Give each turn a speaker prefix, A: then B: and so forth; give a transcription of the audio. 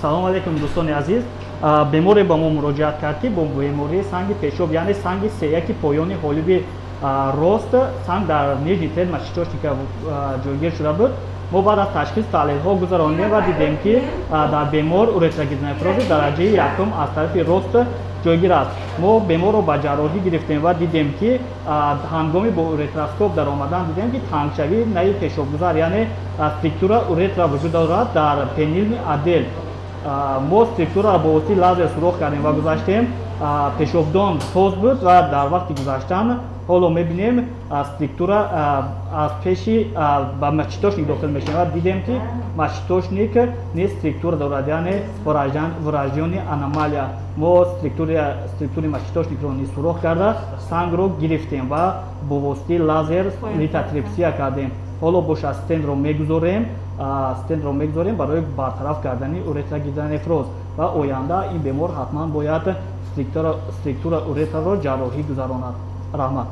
A: салом алейкум дӯстони азиз. Беморе ба мо муроҷиат кард ки бо бемории санги пешоб, яъне санги сеяки поёни ҳолиби рост, санг дар нижни тел мачитошника ҷойгир шуда буд. мо баъд аз ташхис таҳлилҳо гузаронидем ва дидем ки дар бемор уретрогидронефрози дараҷаи якум аз тарафи рост ҷойгир аст. мо беморро ба ҷарроҳӣ гирифтем ва дидем ки ҳангоми бо уретроскоп даромадан дидем ки тангшавии наи пешобгузар, яъне структура уретра вуҷуд дорад дар пенилни адел. мо структураро бо воситаи лазер сурох кардем ва гузаштем. Пешобдон тоз буд ва дар вақти гузаштан ҳоло мебинем структура аз пеши ба мачитошник дохил мешавад ва дидем ки мачитошник низ структура дорад, яъне враждёни аномалия. мо структури мачитошникро низ сурох карда сангро гирифтем ва бо воситаи лазер литотрипсия кардем. ҳоло боша стендро мегузорем барои бартараф кардани уретрогидронефроз ва оянда ин бемор ҳатман бояд структура уретраро ҷарроҳӣ гузаронад. Раҳмат.